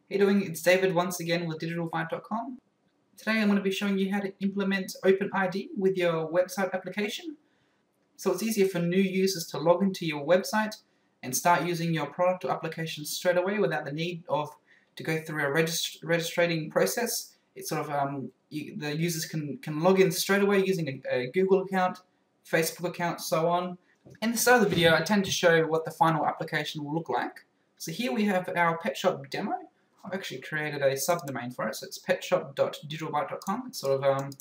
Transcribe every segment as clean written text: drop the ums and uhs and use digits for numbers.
Hey doing, it's David once again with digitalbyte.com. Today I'm going to be showing you how to implement OpenID with your website application. So it's easier for new users to log into your website and start using your product or application straight away without the need to go through a registering process. It's sort of the users can log in straight away using a Google account, Facebook account, so on. In the start of the video I tend to show what the final application will look like. So here we have our pet shop demo. I've actually created a subdomain for it, so it's petshop.digitalbyte.com. It's sort of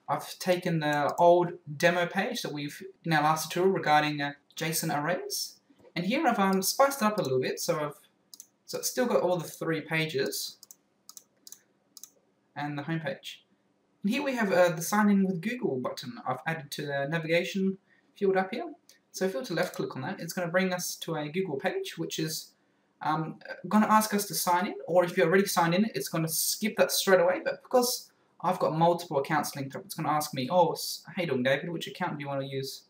I've taken the old demo page that we've in our last tutorial regarding JSON arrays, and here I've spiced it up a little bit. So it's still got all the 3 pages and the home page. And here we have the sign in with Google button. I've added to the navigation field up here. So if we were to left click on that, it's going to bring us to a Google page, which is going to ask us to sign in, or if you're already signed in, it's going to skip that straight away. But because I've got multiple accounts linked up, it's going to ask me, oh, hey doing David, which account do you want to use?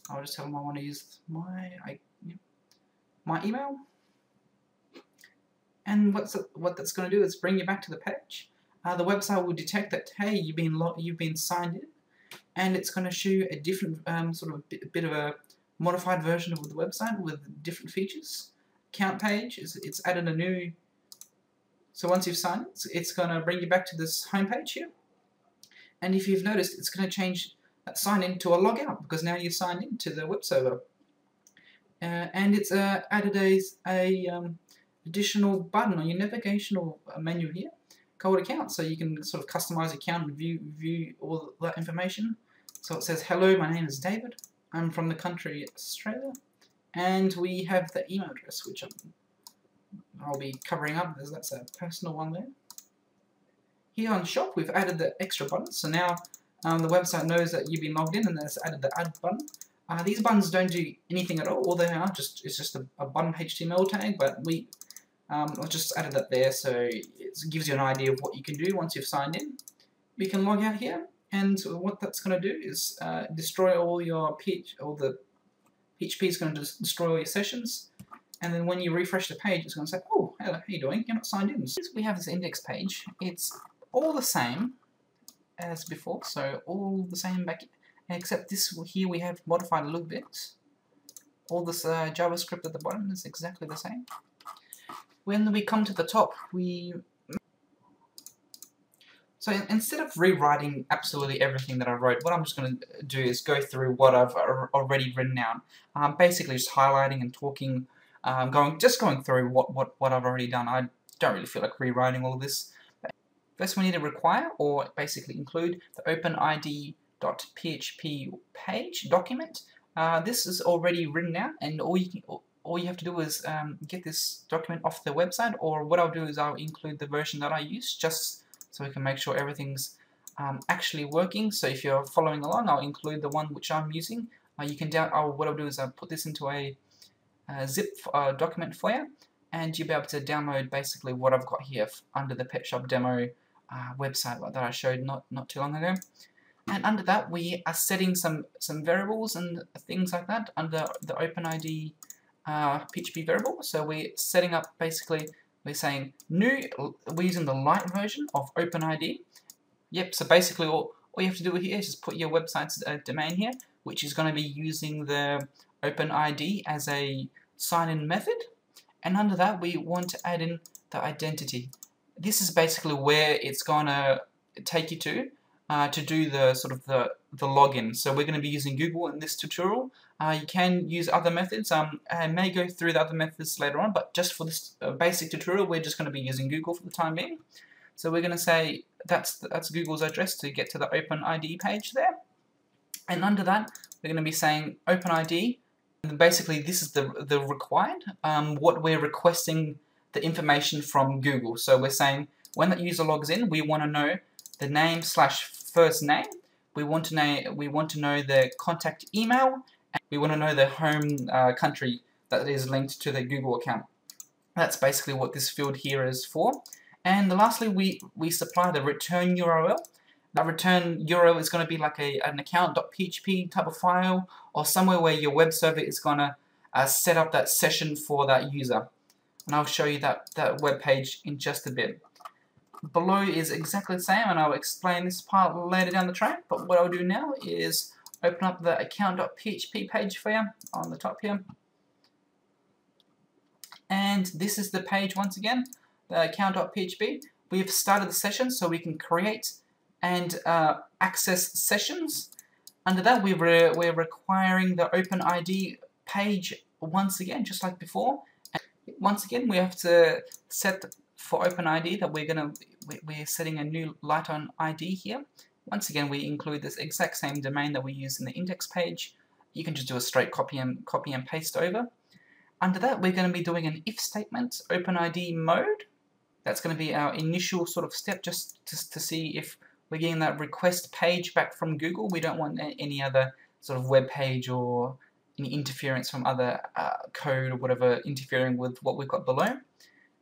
I'll just tell them I want to use my email. And what that's going to do is bring you back to the page. The website will detect that, hey, you've been signed in, and it's going to show you a different sort of bit of a modified version of the website with different features. Account page, it's added a new, so once you've signed it, it's going to bring you back to this home page here, and if you've noticed, it's going to change that sign in to a logout because now you've signed in to the web server, and it's added a additional button on your navigational menu here called account, so you can sort of customize account and view all that information. So it says, hello, my name is David, I'm from the country Australia. And we have the email address, which I'll be covering up, because that's a personal one there. Here on Shop, we've added the extra button, so now the website knows that you've been logged in, and then it's added the add button. These buttons don't do anything at all they are it's just a button HTML tag, but I've just added that there, so it gives you an idea of what you can do once you've signed in. You can log out here, and what that's going to do is destroy all your PHP is going to destroy all your sessions, and then when you refresh the page, it's going to say, oh, hello, how you doing? You're not signed in. We have this index page. It's all the same as before, so all the same back, except this here we have modified a little bit. All this JavaScript at the bottom is exactly the same. When we come to the top, so instead of rewriting absolutely everything that I wrote, what I'm just going to do is go through what I've already written down. Basically just highlighting and talking, just going through what I've already done. I don't really feel like rewriting all of this. First we need to require, or basically include, the OpenID.php page document. This is already written out, and all you have to do is get this document off the website, or what I'll do is I'll include the version that I use, just so we can make sure everything's actually working. So if you're following along, I'll include the one which I'm using. You can what I'll do is I'll put this into a zip document for you, and you'll be able to download basically what I've got here under the Pet Shop demo website that I showed not too long ago. And under that, we are setting some variables and things like that under the OpenID PHP variable. So we're setting up basically. We're saying we're using the light version of OpenID. Yep, so basically all you have to do here is just put your website's domain here, which is going to be using the OpenID as a sign-in method. And under that, we want to add in the identity. This is basically where it's going to take you to do the sort of the login. So we're going to be using Google in this tutorial. You can use other methods. I may go through the other methods later on, but just for this basic tutorial, we're just going to be using Google for the time being. So we're going to say that's Google's address to get to the OpenID page there. And under that, we're going to be saying OpenID. And basically, this is the required, what we're requesting the information from Google. So we're saying when that user logs in, we want to know the name / first name. We want to know the contact email, and we want to know the home country that is linked to the Google account. That's basically what this field here is for. And lastly, we supply the return URL. That return URL is going to be like an account.php type of file, or somewhere where your web server is going to set up that session for that user. and I'll show you that web page in just a bit. Below is exactly the same, and I'll explain this part later down the track, but what I'll do now is open up the account.php page for you on the top here. And this is the page once again, the account.php. We've started the session so we can create and access sessions. Under that, we're requiring the OpenID page once again, just like before. And once again, we have to set for OpenID that we're setting a new light on ID here. Once again, we include this exact same domain that we use in the index page. You can just do a straight copy and paste over. Under that, we're going to be doing an if statement, OpenID mode. That's going to be our initial sort of step, just to see if we're getting that request page back from Google. We don't want any other sort of web page or any interference from other code or whatever interfering with what we've got below.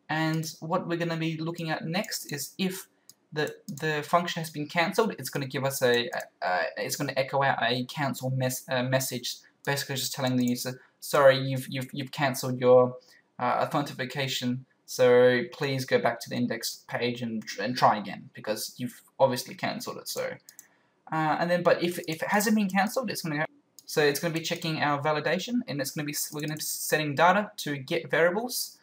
And what we're going to be looking at next is if the function has been cancelled, it's going to give us it's going to echo out a cancel message, basically just telling the user, sorry, you've cancelled your authentication, so please go back to the index page and try again, because you've obviously cancelled it. So but if it hasn't been cancelled, it's going to be checking our validation, and we're going to be setting data to get variables.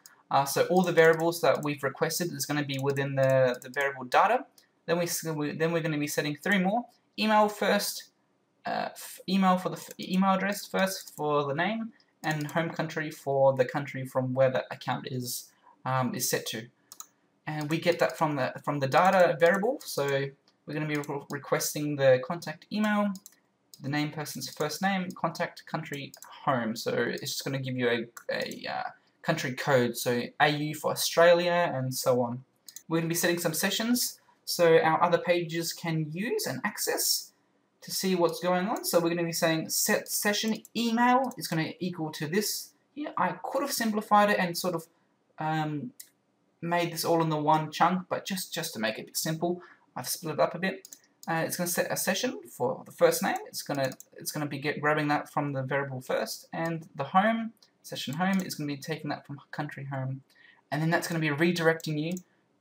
So all the variables that we've requested is going to be within the variable data. Then we're going to be setting 3 more. Email first, email for the email address first for the name, and home country for the country from where the account is set to. And we get that from the data variable. So we're going to be requesting the contact email, the name person's first name, contact country home. So it's just going to give you a country code, so AU for Australia and so on. We're going to be setting some sessions so our other pages can use and access to see what's going on. So we're going to be saying set session email is going to equal to this here. I could have simplified it and sort of made this all in the one chunk, but just to make it simple, I've split it up a bit. It's going to set a session for the first name. It's going to be grabbing that from the variable first, and the home. Session home is going to be taking that from country home, and then that's going to be redirecting you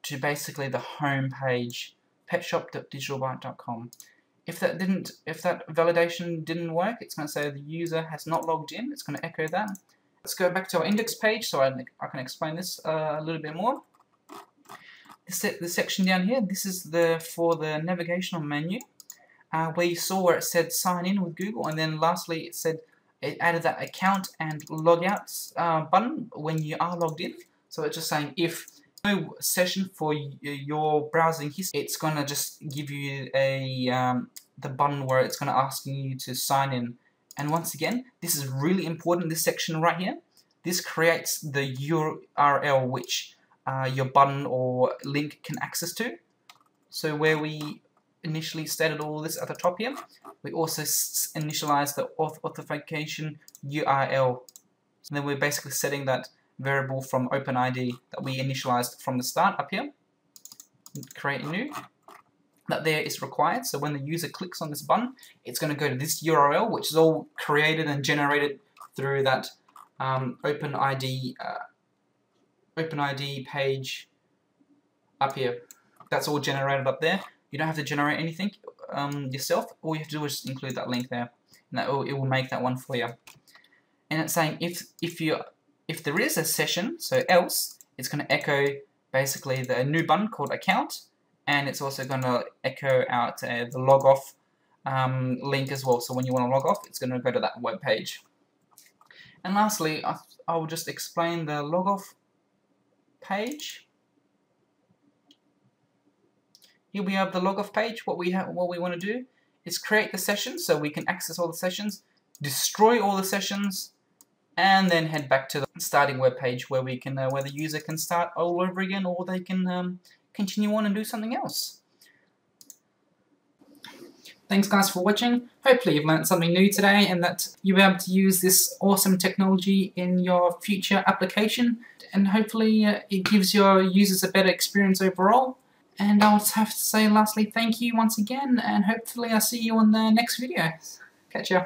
to basically the home page, petshop.digitalbyte.com. If that validation didn't work, it's going to say the user has not logged in. It's going to echo that. Let's go back to our index page so I can explain this a little bit more. This section down here, this is for the navigational menu, where you saw where it said sign in with Google, and then lastly it added that account and logout button when you are logged in. So it's just saying if no session for your browsing history, it's going to just give you the button where it's going to ask you to sign in. And once again, this is really important, this section right here. This creates the URL which your button or link can access to. So where we initially stated all this at the top here, we also initialize the authentication URL. So then we're basically setting that variable from OpenID that we initialized from the start up here. Create a new. That there is required, so when the user clicks on this button, it's going to go to this URL, which is all created and generated through that OpenID page up here. That's all generated up there. You don't have to generate anything yourself. All you have to do is just include that link there, and it will make that one for you. And it's saying if there is a session, so else, it's going to echo basically the new button called account, and it's also going to echo out the log off link as well. So when you want to log off, it's going to go to that web page. And lastly, I will just explain the log off page. Here we have the log off page. What we want to do is create the session so we can access all the sessions, destroy all the sessions, and then head back to the starting web page where we can where the user can start all over again, or they can continue on and do something else. Thanks guys for watching. Hopefully you've learned something new today and that you'll be able to use this awesome technology in your future application, and hopefully it gives your users a better experience overall. And I'll have to say lastly, thank you once again, and hopefully I'll see you on the next video. Catch ya.